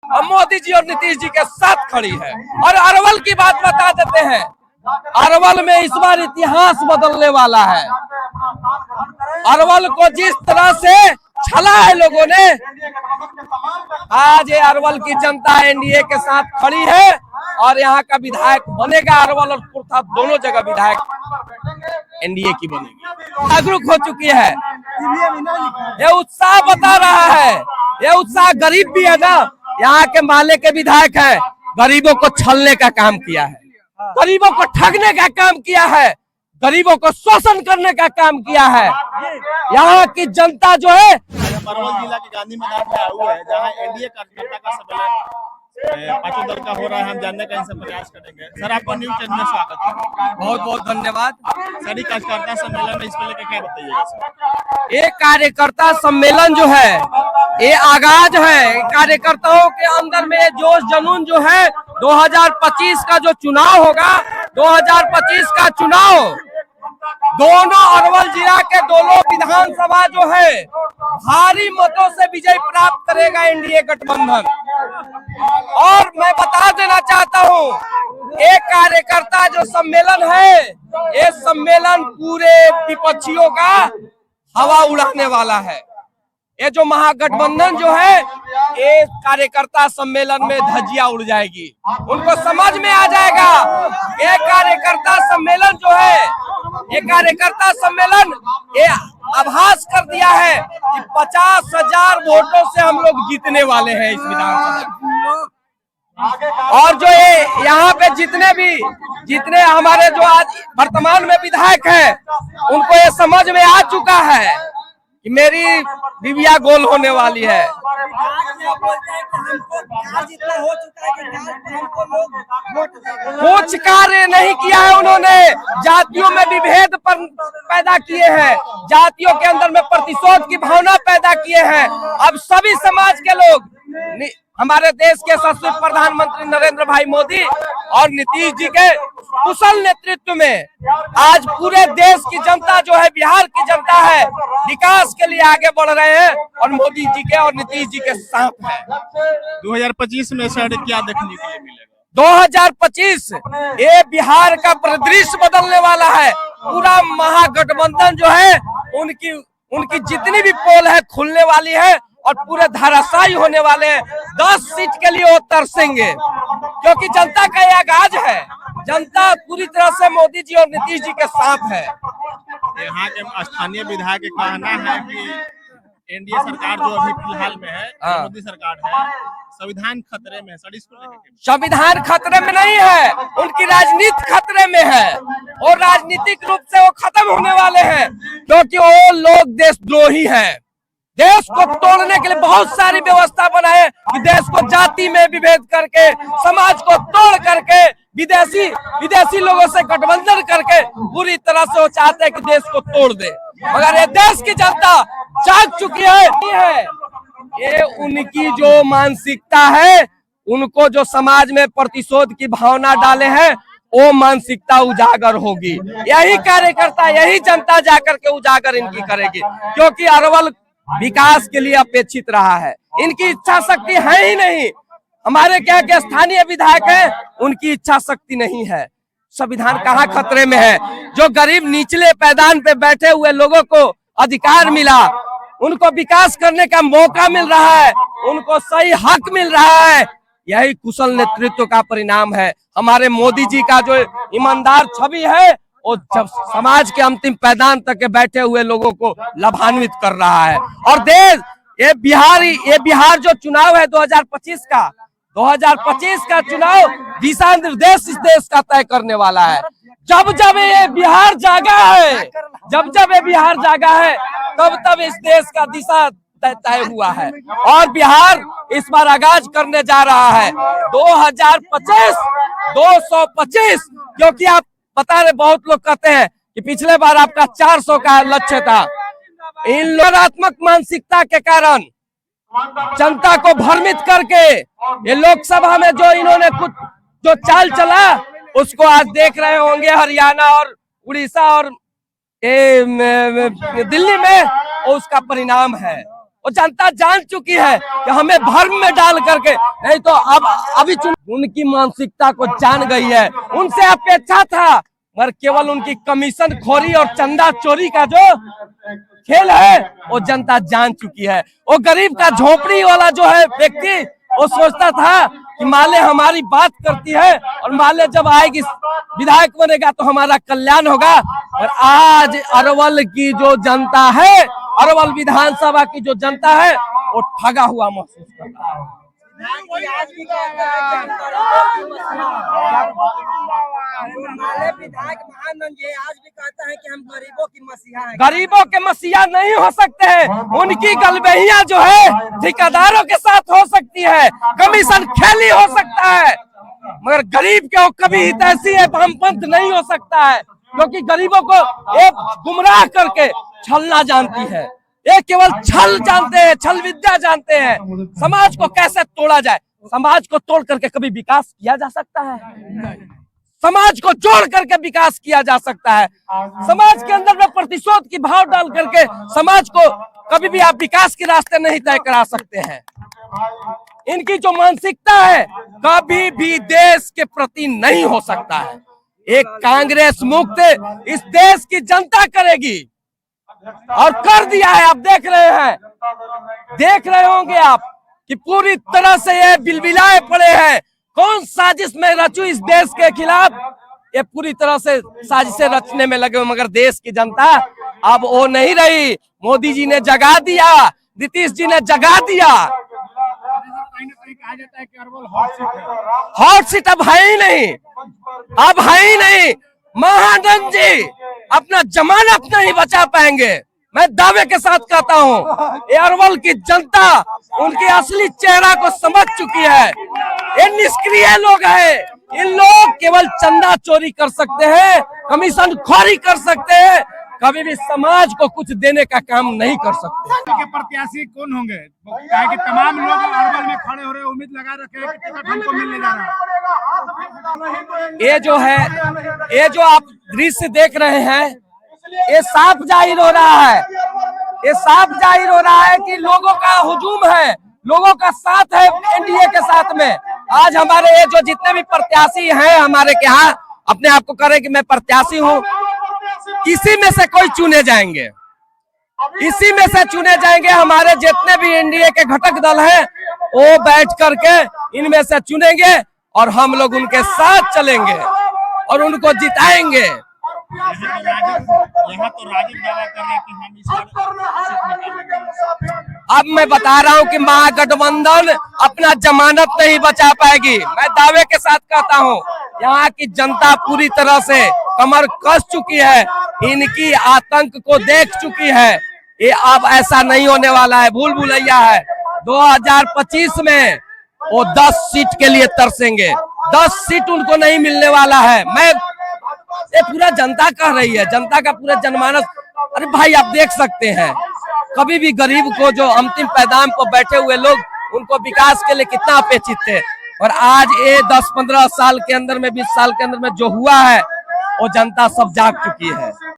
और मोदी जी और नीतीश जी के साथ खड़ी है। और अरवल की बात बता देते हैं, अरवल में इस बार इतिहास बदलने वाला है। अरवल को जिस तरह से छला है लोगों ने, आज ये अरवल की जनता एनडीए के साथ खड़ी है और यहाँ का विधायक बनेगा। अरवल और कुर्था दोनों जगह विधायक एनडीए की बनेगी। जागरूक हो चुकी है, ये उत्साह बता रहा है। ये उत्साह गरीब भी है ना, यहाँ के माले के विधायक है, गरीबों को छलने का काम किया है, गरीबों को ठगने का काम किया है, गरीबों को शोषण करने का काम किया है। यहाँ की जनता जो है अरवल जिला के गांधी मैदान में आए हुए हैं, जहाँ एनडीए कार्यकर्ता का सम्मेलन पांचों दल का हो रहा है। हम जानने का इनसे प्रयास करेंगे। सर, आपका न्यूज चैनल में स्वागत है। बहुत बहुत धन्यवाद। सर, कार्यकर्ता सम्मेलन में इसको लेकर क्या बताइएगा सर? ये कार्यकर्ता सम्मेलन जो है, ये आगाज है। कार्यकर्ताओं के अंदर में जोश जुनून जो है, 2025 का जो चुनाव होगा, 2025 का चुनाव दोनों अरवल जिला के दोनों विधानसभा जो है भारी मतों से विजय प्राप्त करेगा एनडीए गठबंधन। और मैं बता देना चाहता हूँ, एक कार्यकर्ता जो सम्मेलन है, ये सम्मेलन पूरे विपक्षियों का हवा उड़ाने वाला है। ये जो महागठबंधन जो है, ये कार्यकर्ता सम्मेलन में धज्जियां उड़ जाएगी, उनको समझ में आ जाएगा। ये कार्यकर्ता सम्मेलन जो है, ये कार्यकर्ता सम्मेलन ये आभास कर दिया है कि 50,000 वोटों से हम लोग जीतने वाले हैं इस विधानसभा। और जो ये यहाँ पे जितने हमारे जो आज वर्तमान में विधायक हैं, उनको ये समझ में आ चुका है कि मेरी डिबिया गोल होने वाली है। कुछ कार्य नहीं किया है उन्होंने, जातियों में विभेद पैदा किए हैं, जातियों के अंदर में प्रतिशोध की भावना पैदा किए हैं। अब सभी समाज के लोग हमारे देश के यशस्वी प्रधानमंत्री नरेंद्र भाई मोदी और नीतीश जी के कुशल नेतृत्व में आज पूरे देश की जनता जो है, बिहार की जनता है, विकास के लिए आगे बढ़ रहे हैं और मोदी जी के और नीतीश जी के साथ है। 2025 में सर क्या देखने के लिए मिलेगा? 2025 ये बिहार का परिदृश्य बदलने वाला है। पूरा महागठबंधन जो है, उनकी जितनी भी पोल है खुलने वाली है और पूरे धराशायी होने वाले हैं। 10 सीट के लिए वो तरसेंगे, क्योंकि जनता का यह आगाज है। जनता पूरी तरह से मोदी जी और नीतीश जी के साथ है। यहाँ के स्थानीय विधायक का कहना है कि एनडीए सरकार जो अभी फिलहाल में है, मोदी सरकार है, संविधान खतरे में है। सर, इसको लेकर संविधान खतरे में नहीं है, उनकी राजनीति खतरे में है और राजनीतिक रूप से वो खत्म होने वाले हैं, क्योंकि वो लोग देशद्रोही हैं। देश को तोड़ने के लिए बहुत सारी व्यवस्था बनाए कि देश को जाति में विभेद करके, समाज को तोड़ करके, विदेशी लोगों से गठबंधन करके पूरी तरह से वो चाहते हैं कि देश को तोड़ दे। मगर ये देश की जनता जाग चुकी है। ये उनकी जो मानसिकता है, उनको जो समाज में प्रतिशोध की भावना डाले हैं, वो मानसिकता उजागर होगी। यही कार्यकर्ता, यही जनता जाकर के उजागर इनकी करेगी, क्योंकि अरवल विकास के लिए अपेक्षित रहा है। इनकी इच्छा शक्ति है ही नहीं। हमारे क्या के स्थानीय विधायक हैं, उनकी इच्छा शक्ति नहीं है। संविधान कहाँ खतरे में है? जो गरीब निचले पैदान पे बैठे हुए लोगों को अधिकार मिला, उनको विकास करने का मौका मिल रहा है, उनको सही हक मिल रहा है, यही कुशल नेतृत्व का परिणाम है। हमारे मोदी जी का जो ईमानदार छवि है, वो जब समाज के अंतिम पैदान तक के बैठे हुए लोगों को लाभान्वित कर रहा है। और देश ये बिहार जो चुनाव है 2025 का चुनाव दिशा निर्देश इस देश का तय करने वाला है। जब ये बिहार जागा है, जब ये बिहार जागा है, तब इस देश का दिशा तय हुआ है। और बिहार इस बार आगाज करने जा रहा है 2025, 225, क्योंकि आप बता रहे, बहुत लोग कहते हैं कि पिछले बार आपका 400 का लक्ष्य था। इन नकारात्मक मानसिकता के कारण जनता को भ्रमित करके ये लोकसभा में जो इन्होंने कुछ जो चाल चला, उसको आज देख रहे होंगे हरियाणा और उड़ीसा और दिल्ली में, उसका परिणाम है। वो जनता जान चुकी है कि हमें भर्म में डाल करके नहीं तो अब अभी उनकी मानसिकता को जान गई है। उनसे अपेक्षा था मगर केवल उनकी कमीशन खोरी और चंदा चोरी का जो खेल है वो जनता जान चुकी है। वो गरीब का झोपड़ी वाला जो है व्यक्ति वो सोचता था कि माले हमारी बात करती है और माले जब आएगी विधायक बनेगा तो हमारा कल्याण होगा। और आज अरवल की जो जनता है, अरवल विधानसभा की जो जनता है वो ठगा हुआ महसूस करता है। विधायक महानंद जी आज भी कहता है कि हम गरीबों की मसीहा हैं। गरीबों के मसीहा नहीं हो सकते हैं। उनकी गलबेहियां जो है ठेकेदारों के साथ हो सकती है, कमीशन खेली हो सकता है, मगर गरीब के कभी हितैषी है वामपंथ नहीं हो सकता है, क्योंकि गरीबों को एक गुमराह करके छलना जानती है। ये केवल छल जानते हैं, छल विद्या जानते हैं। समाज को कैसे तोड़ा जाए, समाज को तोड़ करके कभी विकास किया जा सकता है? समाज को जोड़ करके विकास किया जा सकता है। समाज के अंदर में प्रतिशोध की भाव डाल करके समाज को कभी भी आप विकास के रास्ते नहीं तय करा सकते हैं। इनकी जो मानसिकता है कभी भी देश के प्रति नहीं हो सकता है। एक कांग्रेस मुक्त इस देश की जनता करेगी और कर दिया है। आप देख रहे हैं, देख रहे होंगे आप कि पूरी तरह से ये बिलबिलाए पड़े हैं। कौन साजिश में रचू इस देश के खिलाफ, ये पूरी तरह से साजिशें रचने में लगे, मगर देश की जनता अब वो नहीं रही। मोदी जी ने जगा दिया, नीतीश जी ने जगा दिया। कहा जाता है कि अरवल हॉट सीट अब है ही नहीं, अब है ही नहीं। महानंद जी अपना जमानत नहीं बचा पाएंगे, मैं दावे के साथ कहता हूँ। ये अरवल की जनता उनके असली चेहरा को समझ चुकी है। ये निष्क्रिय लोग हैं। इन लोग केवल चंदा चोरी कर सकते हैं, कमीशन खोरी कर सकते हैं, कभी भी समाज को कुछ देने का काम नहीं कर सकते। के प्रत्याशी कौन होंगे? क्या है कि तमाम लोग अरवल में खड़े हो रहे, उम्मीद लगा रखे हैं कि टिकट हमको मिलने जा रहा है। ये जो है, ये जो आप दृश्य देख रहे हैं, ये साफ जाहिर हो रहा है, ये साफ जाहिर हो रहा है कि लोगों का हुजूम है, लोगों का साथ है एनडीए के साथ में। आज हमारे ये जो जितने भी प्रत्याशी हैं हमारे के यहाँ अपने आप को करें कि मैं प्रत्याशी हूँ, इसी में से कोई चुने जाएंगे, इसी में से चुने जाएंगे। हमारे जितने भी एनडीए के घटक दल हैं वो बैठ करके इनमें से चुनेंगे और हम लोग उनके साथ चलेंगे और उनको जिताएंगे। यहाँ तो राजद दावा कर रहे हैं कि हम इस अब मैं बता रहा हूँ कि महागठबंधन अपना जमानत नहीं बचा पाएगी। मैं दावे के साथ कहता हूँ, यहाँ की जनता पूरी तरह से कमर कस चुकी है, इनकी आतंक को देख चुकी है। ये अब ऐसा नहीं होने वाला है, भूल भुलैया है। 2025 में वो 10 सीट के लिए तरसेंगे, 10 सीट उनको नहीं मिलने वाला है। मैं ये पूरा जनता कह रही है, जनता का पूरा जनमानस। अरे भाई आप देख सकते हैं, कभी भी गरीब को जो अंतिम पैदाम पर बैठे हुए लोग उनको विकास के लिए कितना अपेक्षित थे, और आज ये 10-15 साल के अंदर में, 20 साल के अंदर में जो हुआ है वो जनता सब जाग चुकी है।